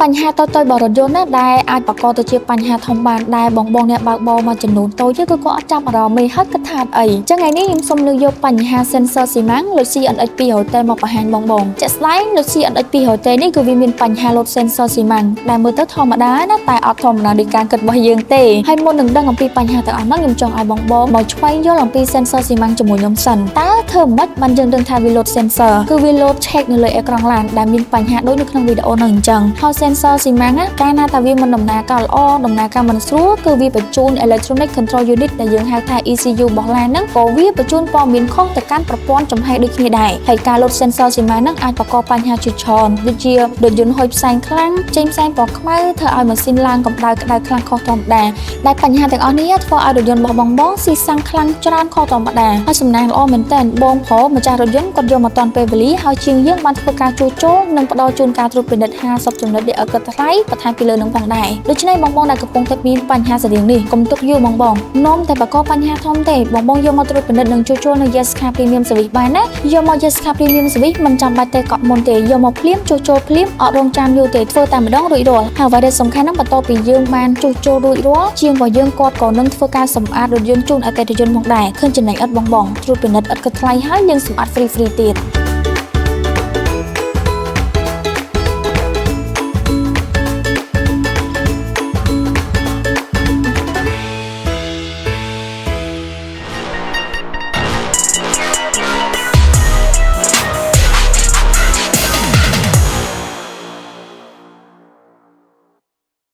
បញ្ហាតូចៗរបស់រថយន្តណាដែលអាចបង្កទៅជាបញ្ហាធំបានដែលបងអ្នកបើកបរមួយចំនួនតូចគឺគាត់អត់ចាប់អារម្មណ៍ទេហើយគិតថាអីចឹងថ្ងៃនេះខ្ញុំសូមលើកយកបញ្ហា sensor ស៊ីម៉ាំងលើ CNX 200T មកបង្ហាញបងជាក់ស្ដែងលើ CNX 200T នេះគឺវាមានបញ្ហា load sensor ស៊ីម៉ាំងដែលមើលទៅធម្មតាណាតែអត់ធម្មតាដូចការគិតរបស់យើងទេហើយមុននឹងដឹងអំពីបញ្ហាទាំងអស់ហ្នឹងខ្ញុំចង់ឲ្យបងមកឆ្វេងយល់អំពី sensor ស៊ីម៉ាំងជាមួយខ្ញុំសិនតើធ្វើម៉េចបានយើងដឹងថាវា load sensor គឺវា load check នៅលើអេក្រង់ឡានដែលមានបញ្ហាដូចនៅក្នុងវីដេអូហ្នឹងអញ្ចឹងហើយ sensor ស៊ីម៉ាំងណាកាលណាតែវាមិនដំណើរការល្អដំណើរការមិនស្រួលគឺវាបញ្ជូន electronic control unit ដែលយើងហៅថា ECU របស់ឡានហ្នឹងក៏វាបញ្ជូនព័ត៌មានខុសទៅកាន់ប្រព័ន្ធចំហាយដូចគ្នាដែរហើយការ load sensor ស៊ីម៉ាំងហ្នឹងអាចបង្កបញ្ហាជាច្រើនដូចជារថយន្តហុយផ្សែងខ្លាំងចេញផ្សែងពណ៌ខ្មៅធ្វើឲ្យម៉ាស៊ីនឡើងកម្ដៅក្តៅខ្លាំងខុសធម្មតាដែលបញ្ហាទាំងអស់នេះធ្វើឲ្យរថយន្តរបស់បងស៊ីសាំងខ្លាំងច្រើនខុសធម្មតាហើយសំណាងល្អមែនតើបងប្រុសម្ចាស់រថយន្តគាត់យកមកតាន់ពេលវេលាហើយជាងយើងបានធ្វើការជួសជុលនិងផ្ដល់ជូនការត្រួតពិនិត្យ50ចំណុចដែលអត់គិតថ្លៃបន្ថែមពីលើនឹងផងដែរដូច្នេះបងដែលកំពុងតែមានបញ្ហាស្រដៀងនេះកុំទុកយូរបងនាំតែបង្កបញ្ហាធំទេបងយកមកត្រួតពិនិត្យនិងជួសជុលនៅ Yesca Premium Service បានណាយកមក Yesca Premium Service មិនចាំបាច់ទៅកក់មុនទេយកមកភ្លាមជួសជុលភ្លាមអត់រងចាំយូរទេធ្វើតែម្ដងរួចរាល់ហើយអ្វីដែលសំខាន់ហ្នឹងបន្ទាប់ពីយើងបានជួសជុលរួចរាល់ជាងរបស់យើងគាត់ក៏នឹងធ្វើការសម្អាតរថយន្តជូនអតិថិជនផងដែរឃើញចំណេញឥតបងត្រួតពិនិត្យឥតគិតថ្លៃហើយយើងសម្អាត free ទៀត